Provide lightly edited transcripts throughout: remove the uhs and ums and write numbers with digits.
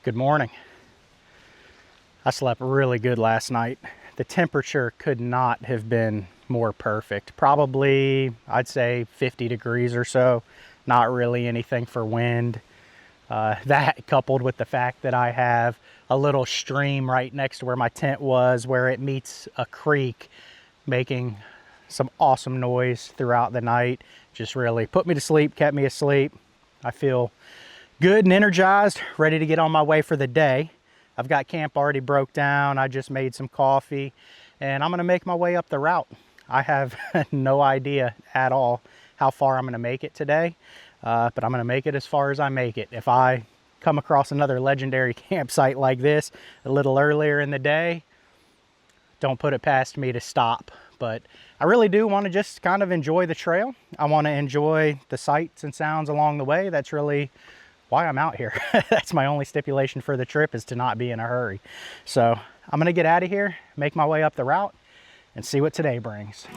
Good morning. I slept really good last night. The temperature could not have been more perfect. Probably, I'd say 50 degrees or so. Not really anything for wind. That coupled with the fact that I have a little stream right next to where my tent was, where it meets a creek, making some awesome noise throughout the night. Just really put me to sleep, kept me asleep. I feel good and energized, ready to get on my way for the day. I've got camp already broke down. I just made some coffee and I'm gonna make my way up the route. I have no idea at all how far I'm gonna make it today, but I'm gonna make it as far as I make it. If I come across another legendary campsite like this a little earlier in the day, don't put it past me to stop. But I really do want to just kind of enjoy the trail. I want to enjoy the sights and sounds along the way. That's really why I'm out here. That's my only stipulation for the trip, is to not be in a hurry. So I'm gonna get out of here, make my way up the route, and see what today brings.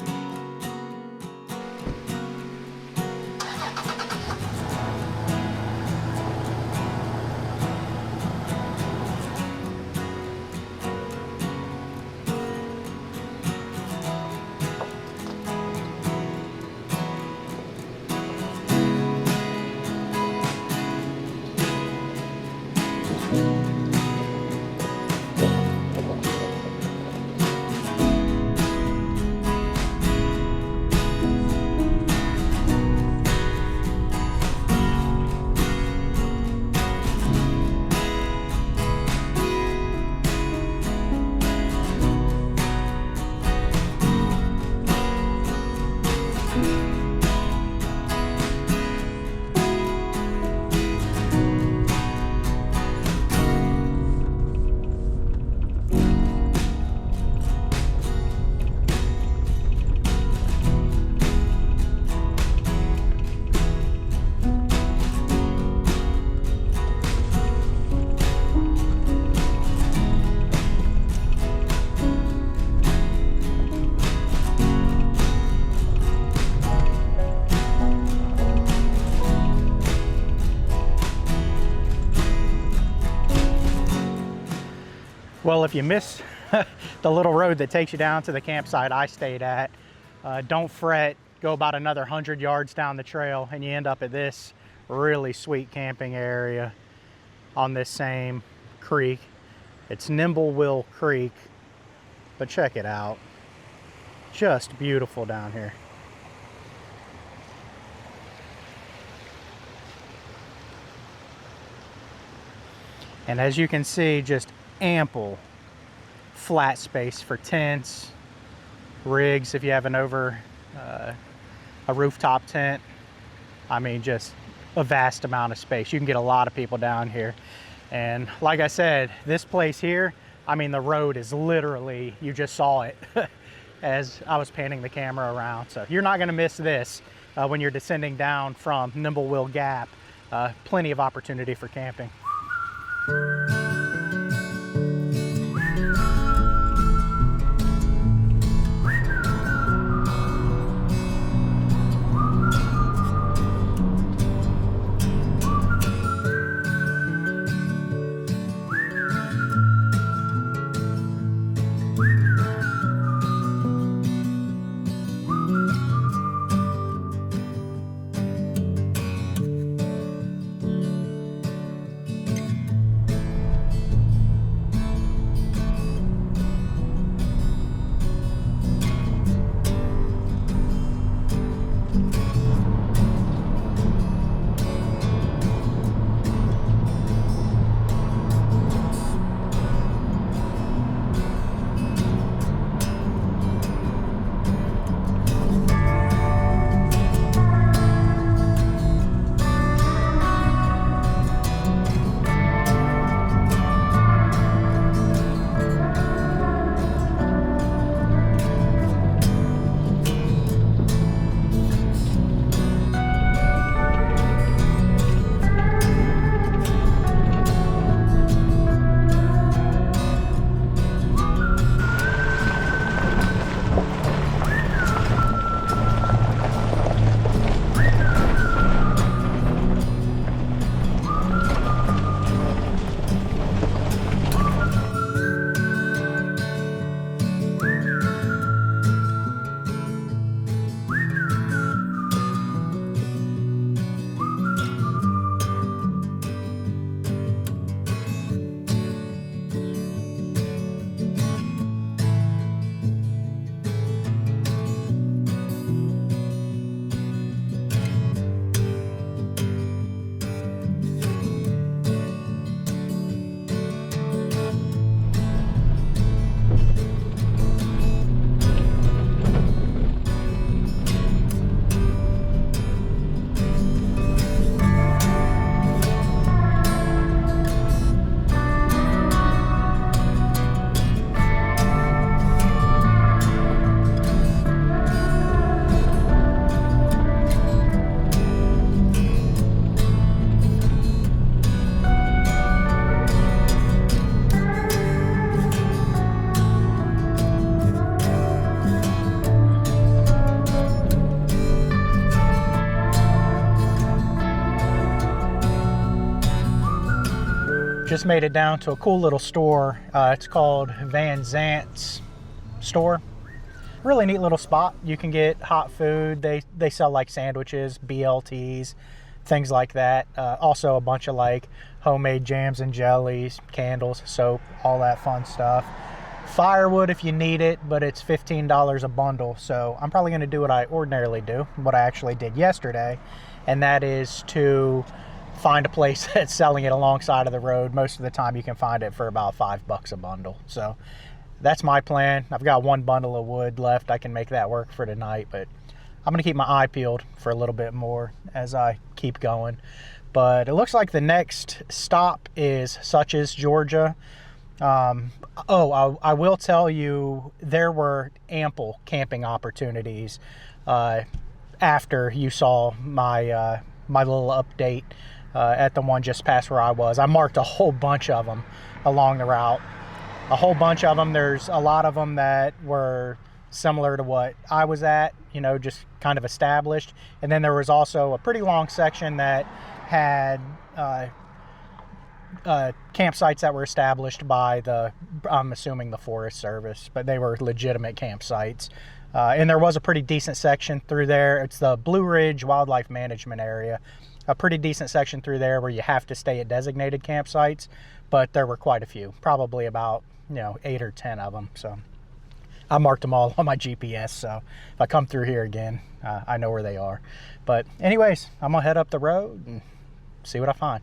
Well, if you miss the little road that takes you down to the campsite I stayed at, don't fret. Go about another 100 yards down the trail and you end up at this really sweet camping area on this same creek. It's Nimblewheel Creek, but check it out. Just beautiful down here. And as you can see, just ample flat space for tents, rigs if you have a rooftop tent. I mean, just a vast amount of space. You can get a lot of people down here. And like I said, this place here, I mean, the road is literally, you just saw it as I was panning the camera around. So you're not gonna miss this when you're descending down from Nimblewheel Gap. Plenty of opportunity for camping. just made it down to a cool little store. It's called Van Zant's store. Really neat little spot. You can get hot food. They sell like sandwiches, BLTs, things like that. Also a bunch of like homemade jams and jellies, candles, soap, all that fun stuff. Firewood if you need it, but it's $15 a bundle. So I'm probably going to do what I ordinarily do, what I actually did yesterday, and that is to find a place that's selling it alongside of the road. Most of the time you can find it for about $5 a bundle. So that's my plan. I've got one bundle of wood left. I can make that work for tonight, but I'm going to keep my eye peeled for a little bit more as I keep going. But it looks like the next stop is Suches, Georgia. I will tell you, there were ample camping opportunities after you saw my my little update at the one just past where I was. I marked a whole bunch of them along the route. A whole bunch of them. There's a lot of them that were similar to what I was at, you know, just kind of established. And then there was also a pretty long section that had campsites that were established by I'm assuming the Forest Service, but they were legitimate campsites. And there was a pretty decent section through there. It's the Blue Ridge Wildlife Management Area. A pretty decent section through there where you have to stay at designated campsites, but there were quite a few, probably about 8 or 10 of them. So I marked them all on my GPS, so if I come through here again, I know where they are. But anyways, I'm gonna head up the road and see what I find.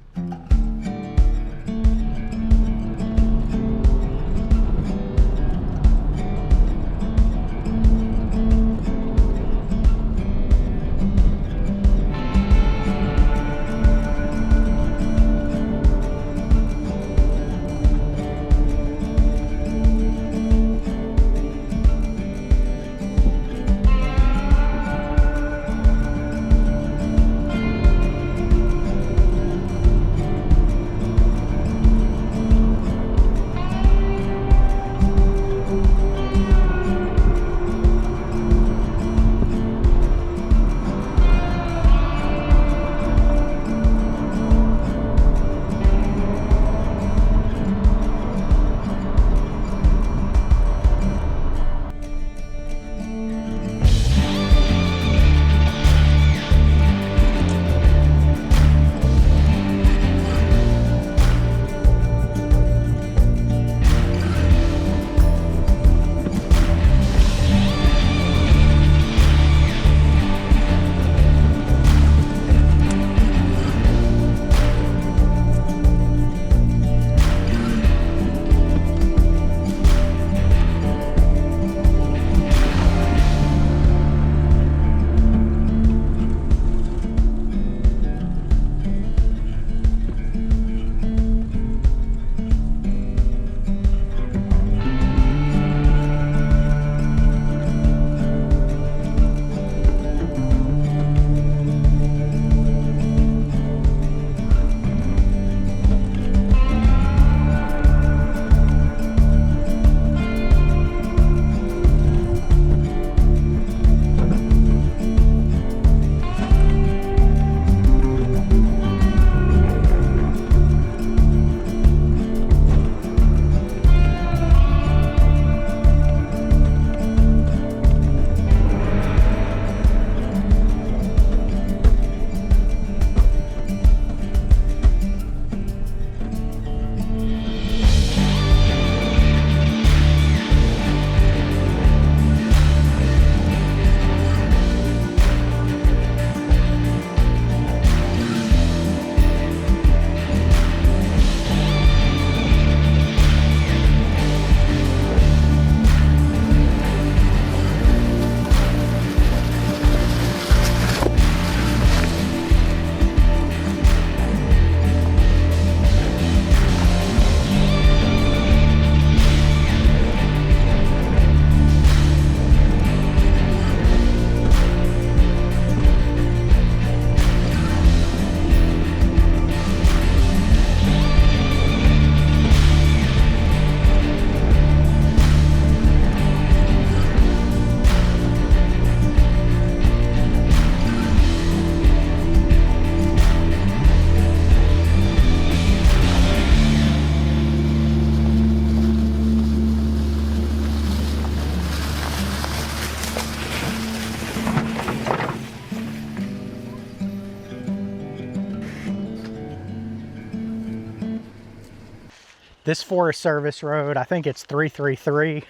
This Forest Service road, I think it's 333.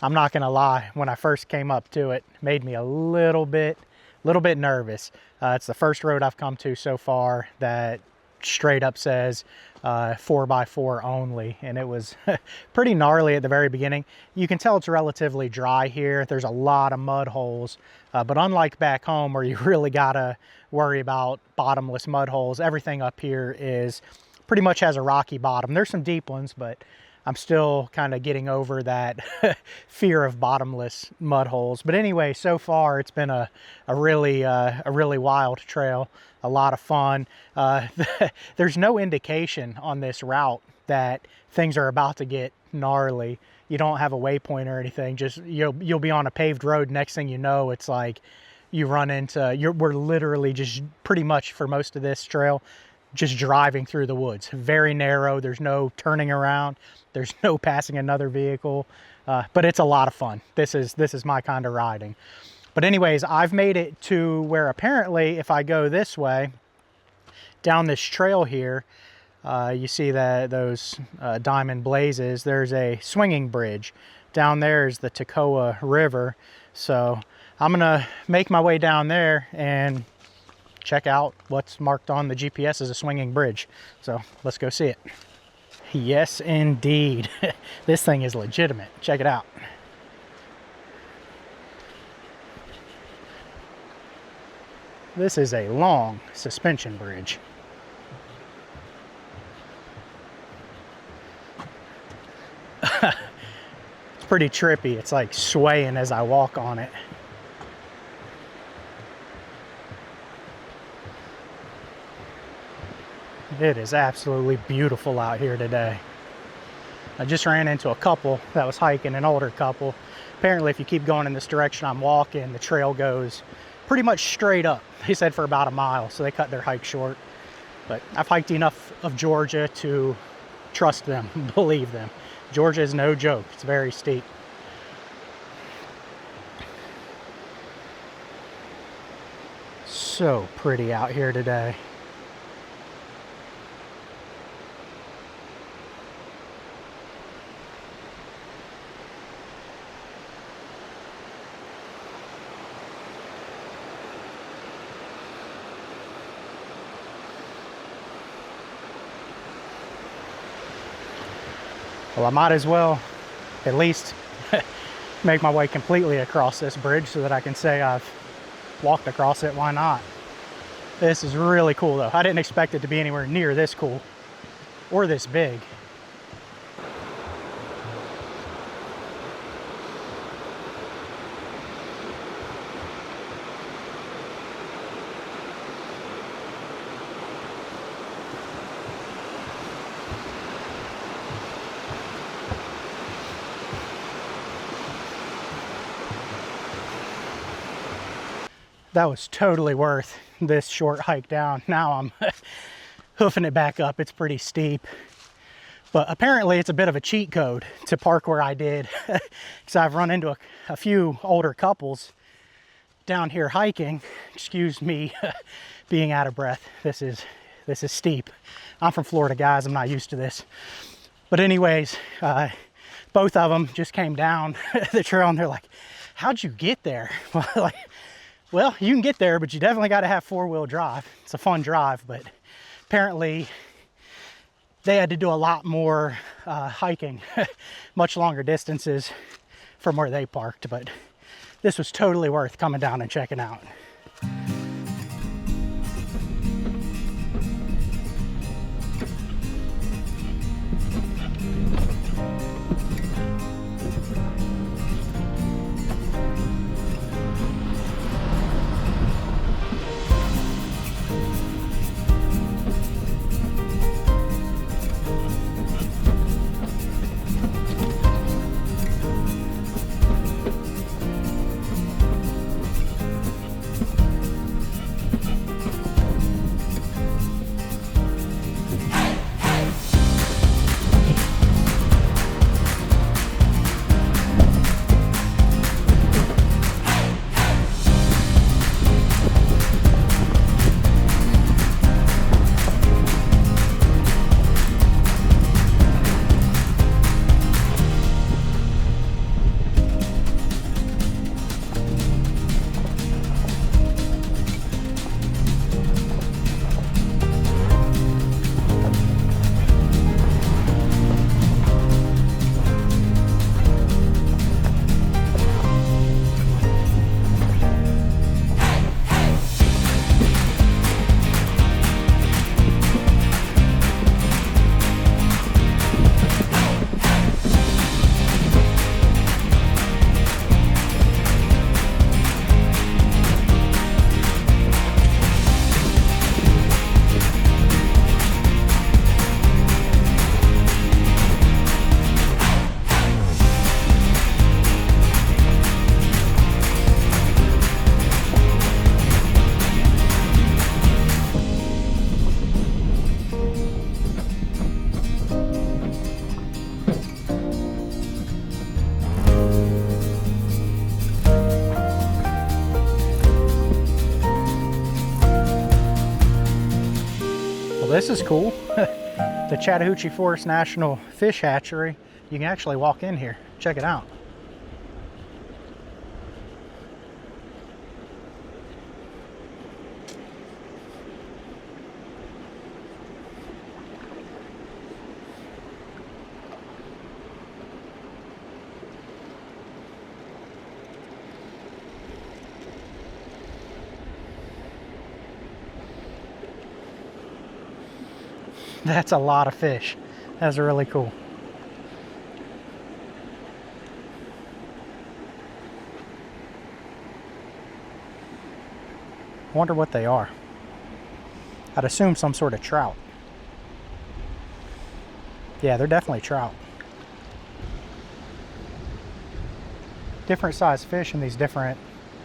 I'm not gonna lie, when I first came up to it, made me a little bit nervous. It's the first road I've come to so far that straight up says 4x4 only, and it was pretty gnarly at the very beginning. You can tell it's relatively dry here. There's a lot of mud holes, but unlike back home where you really gotta worry about bottomless mud holes, everything up here is pretty much has a rocky bottom. There's some deep ones, but I'm still kind of getting over that fear of bottomless mud holes. But anyway, so far it's been a really wild trail, a lot of fun. There's no indication on this route that things are about to get gnarly. You don't have a waypoint or anything. Just you'll be on a paved road. Next thing you know, it's like you run into. We're literally just pretty much for most of this trail, just driving through the woods. Very narrow. There's no turning around. There's no passing another vehicle, but it's a lot of fun. This is my kind of riding. But anyways, I've made it to where apparently if I go this way, down this trail here, you see that those diamond blazes, there's a swinging bridge. Down there is the Tacoma River. So I'm gonna make my way down there and check out what's marked on the GPS as a swinging bridge. So let's go see it. Yes, indeed. This thing is legitimate. Check it out. This is a long suspension bridge. It's pretty trippy. It's like swaying as I walk on it. It is absolutely beautiful out here today. I just ran into a couple that was hiking, an older couple. Apparently if you keep going in this direction I'm walking, the trail goes pretty much straight up. They said for about a mile, so they cut their hike short. But I've hiked enough of Georgia to trust them, believe them. Georgia is no joke. It's very steep. So pretty out here today. Well, I might as well at least make my way completely across this bridge so that I can say I've walked across it. Why not? This is really cool though. I didn't expect it to be anywhere near this cool or this big. That was totally worth this short hike down. Now I'm hoofing it back up. It's pretty steep. But apparently it's a bit of a cheat code to park where I did. Because I've run into a few older couples down here hiking. Excuse me being out of breath. This is steep. I'm from Florida, guys. I'm not used to this. But anyways, both of them just came down the trail and they're like, how'd you get there? Well, you can get there, but you definitely got to have four-wheel drive. It's a fun drive, but apparently they had to do a lot more hiking, much longer distances from where they parked. But this was totally worth coming down and checking out. this is cool. The Chattahoochee Forest National Fish Hatchery. You can actually walk in here. Check it out. That's a lot of fish. That's really cool. I wonder what they are. I'd assume some sort of trout. Yeah, they're definitely trout. Different size fish in these different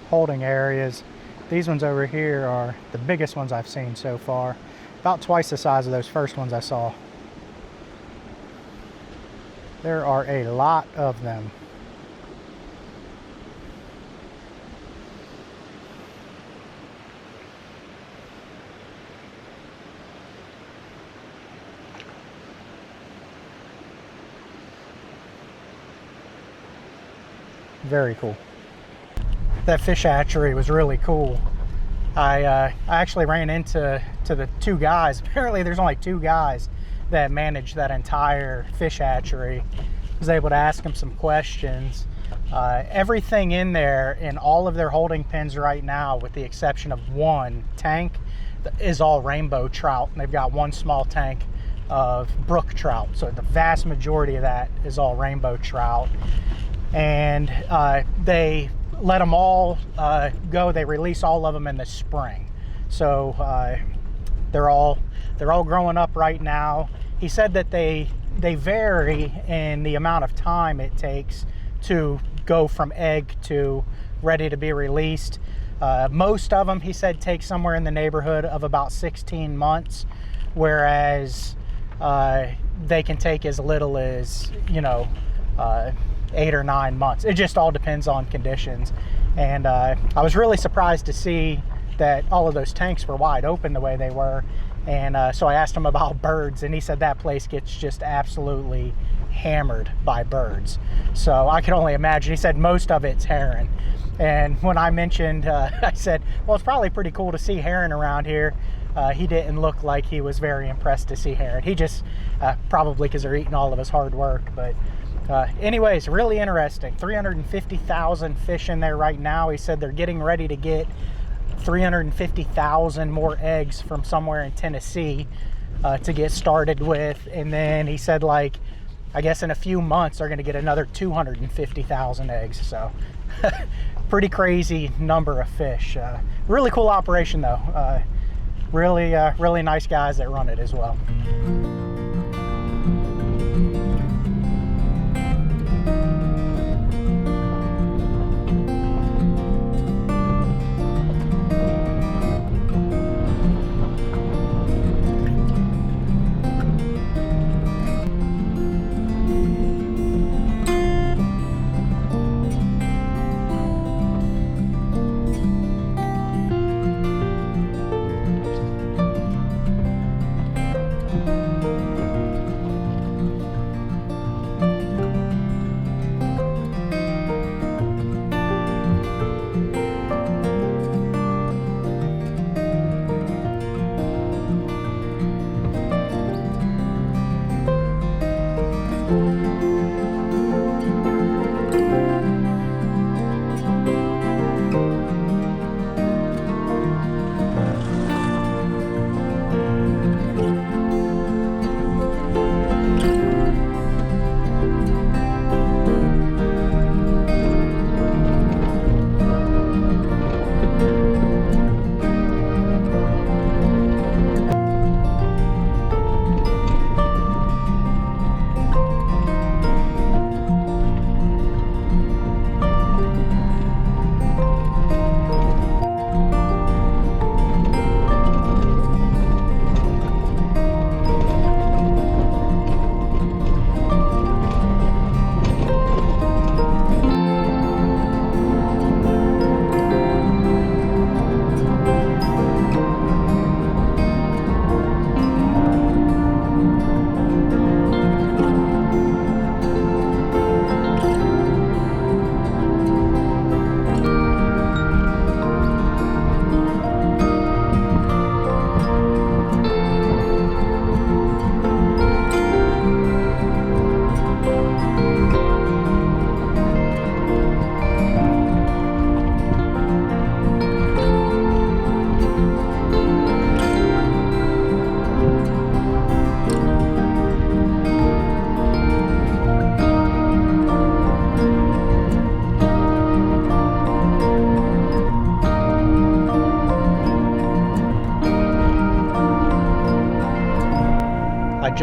holding areas. These ones over here are the biggest ones I've seen so far. About twice the size of those first ones I saw. There are a lot of them. Very cool. That fish hatchery was really cool. I actually ran into the two guys. Apparently there's only two guys that manage that entire fish hatchery. I was able to ask them some questions. Everything in there in all of their holding pens right now, with the exception of one tank, is all rainbow trout. And they've got one small tank of brook trout. So the vast majority of that is all rainbow trout. And they let them all go. They release all of them in the spring. So they're all growing up right now. He said that they vary in the amount of time it takes to go from egg to ready to be released. Most of them, he said, take somewhere in the neighborhood of about 16 months, whereas they can take as little as, 8 or 9 months. It just all depends on conditions. And I was really surprised to see that all of those tanks were wide open the way they were. And so I asked him about birds, and he said that place gets just absolutely hammered by birds. So I can only imagine. He said most of it's heron. And when I mentioned, I said, well, it's probably pretty cool to see heron around here. He didn't look like he was very impressed to see heron. He just, probably because they're eating all of his hard work. But anyways, really interesting. 350,000 fish in there right now. He said they're getting ready to get 350,000 more eggs from somewhere in Tennessee to get started with. And then he said, like, I guess in a few months they're going to get another 250,000 eggs. So pretty crazy number of fish. Really cool operation though. Really nice guys that run it as well.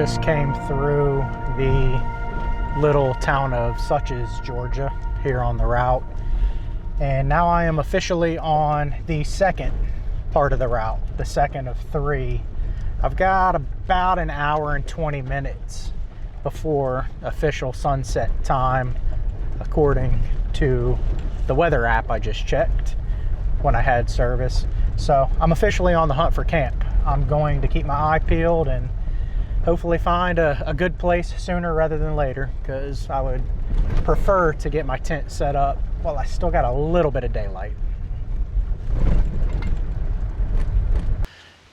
just came through the little town of Suches, Georgia, here on the route. And now I am officially on the second part of the route, the second of 3. I've got about an hour and 20 minutes before official sunset time, according to the weather app I just checked when I had service. So I'm officially on the hunt for camp. I'm going to keep my eye peeled and hopefully find a good place sooner rather than later, because I would prefer to get my tent set up while I still got a little bit of daylight.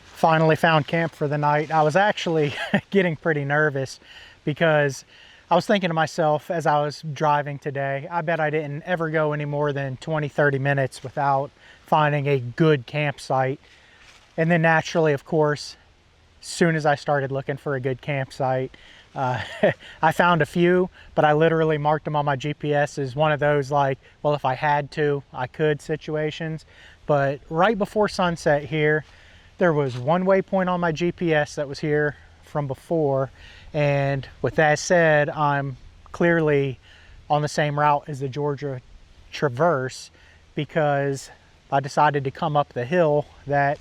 Finally found camp for the night. I was actually getting pretty nervous because I was thinking to myself as I was driving today, I bet I didn't ever go any more than 20-30 minutes without finding a good campsite. And then naturally, of course, as soon as I started looking for a good campsite, I found a few, but I literally marked them on my GPS as one of those, like, well, if I had to, I could situations. But right before sunset here, there was one waypoint on my GPS that was here from before. And with that said, I'm clearly on the same route as the Georgia Traverse, because I decided to come up the hill that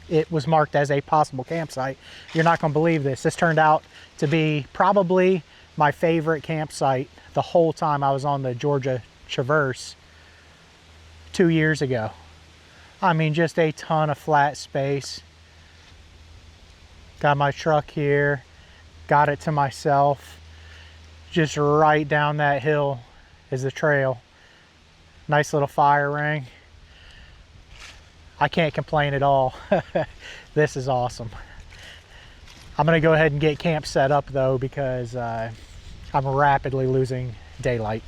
it was marked as a possible campsite. You're not gonna believe this. This turned out to be probably my favorite campsite the whole time I was on the Georgia Traverse 2 years ago. I mean, just a ton of flat space. Got my truck here, got it to myself. Just right down that hill is the trail. Nice little fire ring. I can't complain at all. This is awesome. I'm gonna go ahead and get camp set up though, because I'm rapidly losing daylight.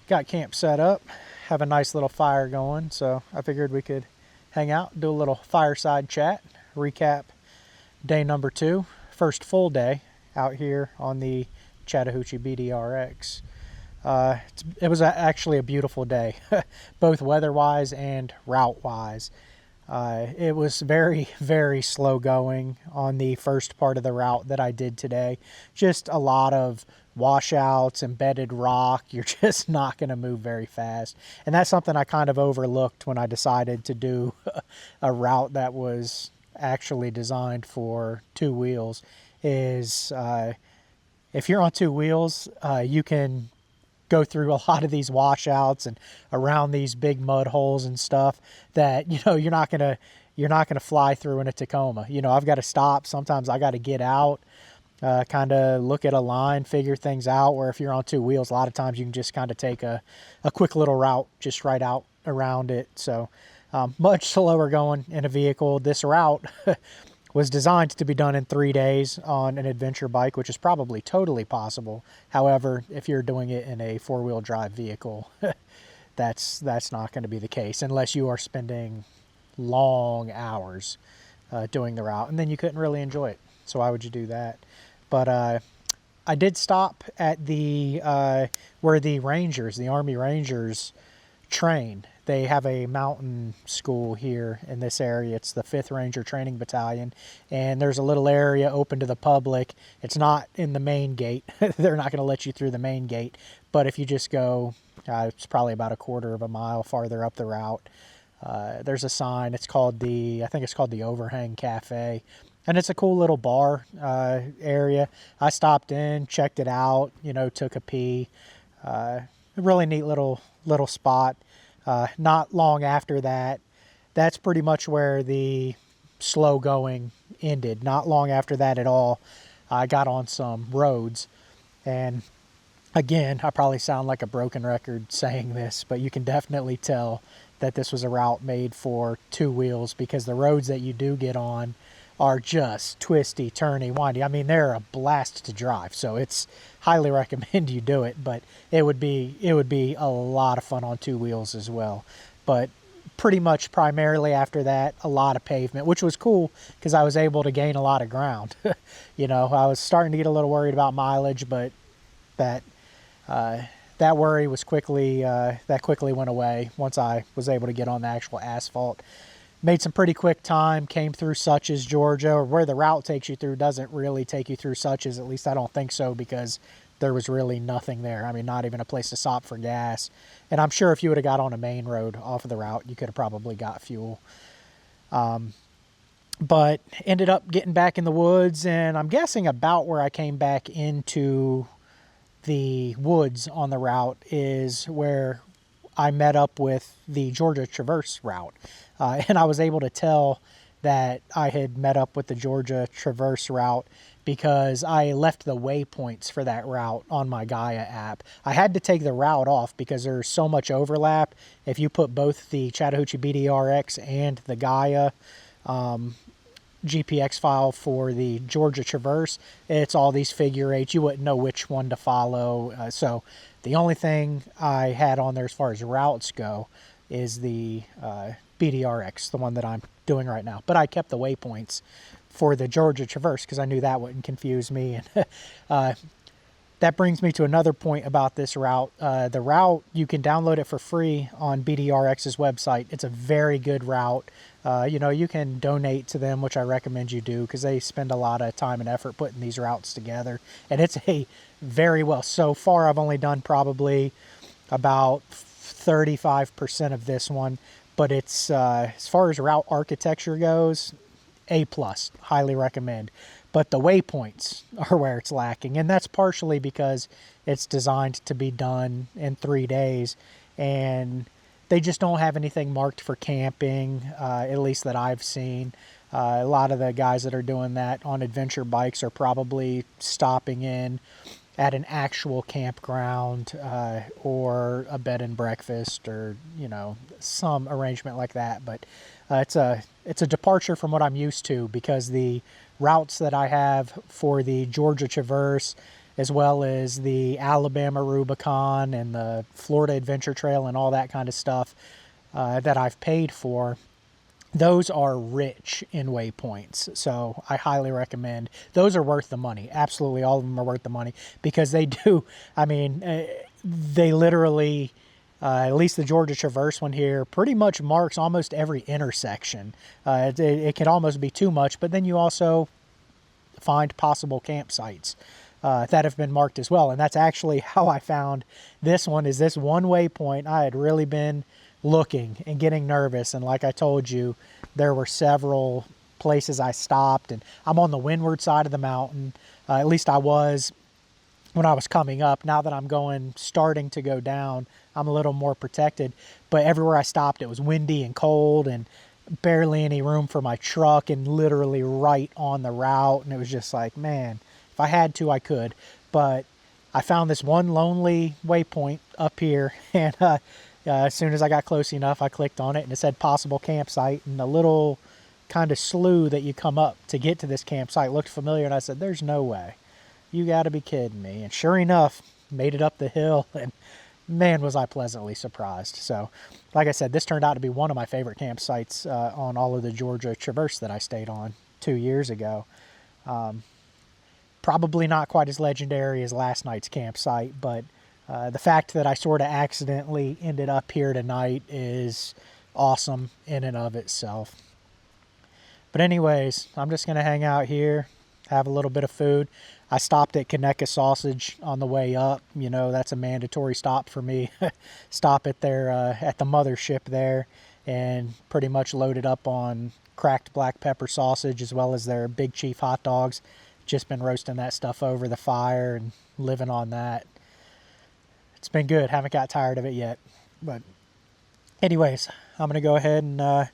Got camp set up, have a nice little fire going, so I figured we could hang out, do a little fireside chat, recap day number 2, first full day out here on the Chattahoochee BDR-X. It was actually a beautiful day, both weather-wise and route-wise. It was very, very slow going on the first part of the route that I did today. Just a lot of washouts, embedded rock. You're just not going to move very fast. And that's something I kind of overlooked when I decided to do a route that was actually designed for 2 wheels, is if you're on 2 wheels, you can go through a lot of these washouts and around these big mud holes and stuff that, you know, you're not gonna fly through in a Tacoma. You know, I've got to stop. Sometimes I got to get out, kind of look at a line, figure things out, where if you're on 2 wheels, a lot of times you can just kind of take a quick little route just right out around it. So much slower going in a vehicle. This route was designed to be done in 3 days on an adventure bike, which is probably totally possible. However, if you're doing it in a 4-wheel drive vehicle, that's not going to be the case unless you are spending long hours doing the route, and then you couldn't really enjoy it. So why would you do that? But I did stop at the where the Rangers, the Army Rangers, train. They have a mountain school here in this area. It's the 5th Ranger Training Battalion, and there's a little area open to the public. It's not in the main gate. They're not going to let you through the main gate, but if you just go, it's probably about a quarter of a mile farther up the route, there's a sign. It's called I think it's called the Overhang Cafe, and it's a cool little bar area. I stopped in, checked it out, you know, took a pee. A really neat little spot. Not long after that, that's pretty much where the slow going ended. Not long after that at all, I got on some roads. And again, I probably sound like a broken record saying this, but you can definitely tell that this was a route made for 2 wheels, because the roads that you do get on are just twisty, turny, windy. I mean, they're a blast to drive, so it's highly recommend you do it, but it would be a lot of fun on 2 wheels as well. But pretty much primarily after that, a lot of pavement, which was cool because I was able to gain a lot of ground. You know, I was starting to get a little worried about mileage, but that worry was quickly went away once I was able to get on the actual asphalt. Made some pretty quick time, came through Suches, Georgia, or where the route takes you through doesn't really take you through Suches. At least I don't think so, because there was really nothing there. I mean, not even a place to stop for gas. And I'm sure if you would have got on a main road off of the route, you could have probably got fuel. But ended up getting back in the woods, and I'm guessing about where I came back into the woods on the route is where I met up with the Georgia Traverse route. And I was able to tell that I had met up with the Georgia Traverse route because I left the waypoints for that route on my Gaia app. I had to take the route off because there's so much overlap. If you put both the Chattahoochee BDR-X and the Gaia GPX file for the Georgia Traverse, it's all these figure eights. You wouldn't know which one to follow. So the only thing I had on there as far as routes go is the BDR-X, the one that I'm doing right now. But I kept the waypoints for the Georgia Traverse because I knew that wouldn't confuse me. And that brings me to another point about this route. The route, you can download it for free on BDR-X's website. It's a very good route. You know, you can donate to them, which I recommend you do, because they spend a lot of time and effort putting these routes together. And it's a very well, so far I've only done probably about 35% of this one, but it's, as far as route architecture goes, A+, highly recommend. But the waypoints are where it's lacking, and that's partially because it's designed to be done in 3 days, and they just don't have anything marked for camping, at least that I've seen. A lot of the guys that are doing that on adventure bikes are probably stopping in at an actual campground or a bed and breakfast, or, you know, some arrangement like that. But it's a departure from what I'm used to, because the routes that I have for the Georgia Traverse, as well as the Alabama Rubicon and the Florida Adventure Trail and all that kind of stuff that I've paid for, those are rich in waypoints. So I highly recommend. Those are worth the money. Absolutely all of them are worth the money, because they do, I mean, they literally, at least the Georgia Traverse one here, pretty much marks almost every intersection. It can almost be too much, but then you also find possible campsites that have been marked as well. And that's actually how I found this one, is this one waypoint. I had really been looking and getting nervous, and like I told you, there were several places I stopped, and I'm on the windward side of the mountain. At least I was when I was coming up. Now that I'm starting to go down, I'm a little more protected, but everywhere I stopped, it was windy and cold and barely any room for my truck, and literally right on the route. And it was just like, man, if I had to, I could. But I found this one lonely waypoint up here, and as soon as I got close enough, I clicked on it, and it said possible campsite, and the little kind of slough that you come up to get to this campsite looked familiar, and I said, there's no way. You got to be kidding me. And sure enough, made it up the hill, and man, was I pleasantly surprised. So, like I said, this turned out to be one of my favorite campsites on all of the Georgia Traverse that I stayed on 2 years ago. Probably not quite as legendary as last night's campsite, but the fact that I sort of accidentally ended up here tonight is awesome in and of itself. But anyways, I'm just going to hang out here, have a little bit of food. I stopped at Conecuh Sausage on the way up. You know, that's a mandatory stop for me. Stop at their at the mothership there, and pretty much loaded up on cracked black pepper sausage, as well as their Big Chief hot dogs. Just been roasting that stuff over the fire and living on that. It's been good. Haven't got tired of it yet. But anyways, I'm going to go ahead and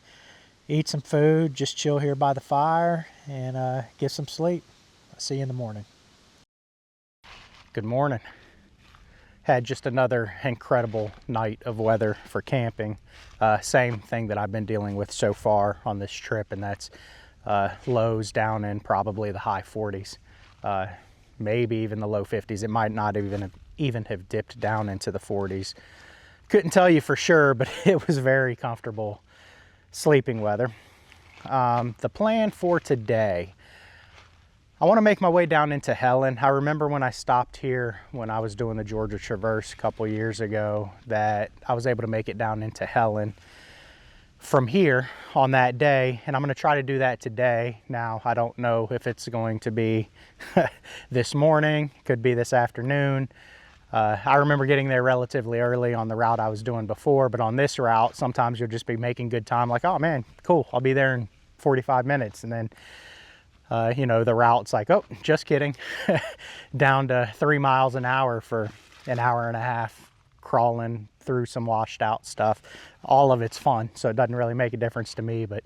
eat some food, just chill here by the fire, and get some sleep. I'll see you in the morning. Good morning. Had just another incredible night of weather for camping. Same thing that I've been dealing with so far on this trip, and that's lows down in probably the high 40s, maybe even the low 50s. It might not even have dipped down into the 40s. Couldn't tell you for sure, but it was very comfortable sleeping weather. The plan for today, I want to make my way down into Helen. I remember when I stopped here when I was doing the Georgia Traverse a couple years ago, that I was able to make it down into Helen from here on that day, and I'm going to try to do that today. Now, I don't know if it's going to be this morning, could be this afternoon. I remember getting there relatively early on the route I was doing before, but on this route, sometimes you'll just be making good time, like, oh man, cool, I'll be there in 45 minutes. And then, you know, the route's like, oh, just kidding, down to 3 miles an hour for an hour and a half, crawling through some washed out stuff. All of it's fun, so it doesn't really make a difference to me, but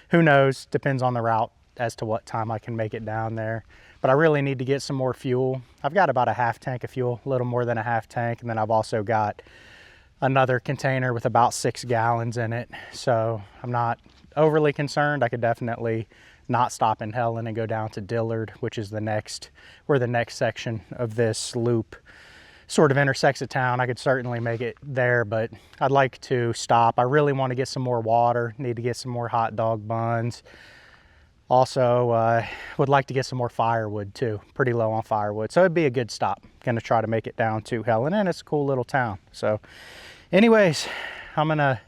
who knows, depends on the route as to what time I can make it down there. But I really need to get some more fuel. I've got about a half tank of fuel, a little more than a half tank, and then I've also got another container with about 6 gallons in it, so I'm not overly concerned. I could definitely not stop in Helen and go down to Dillard, which is where the next section of this loop sort of intersects a town. I could certainly make it there, but I'd like to stop. I really want to get some more water, need to get some more hot dog buns. Also, would like to get some more firewood too. Pretty low on firewood, so it'd be a good stop. Gonna try to make it down to Helen, and it's a cool little town. So anyways, I'm gonna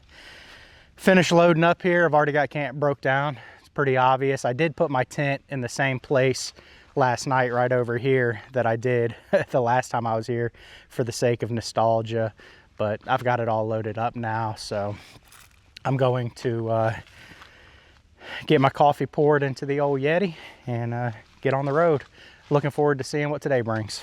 finish loading up here. I've already got camp broke down. It's pretty obvious. I did put my tent in the same place last night right over here that I did the last time I was here for the sake of nostalgia, but I've got it all loaded up now, so I'm going to get my coffee poured into the old Yeti and get on the road. Looking forward to seeing what today brings.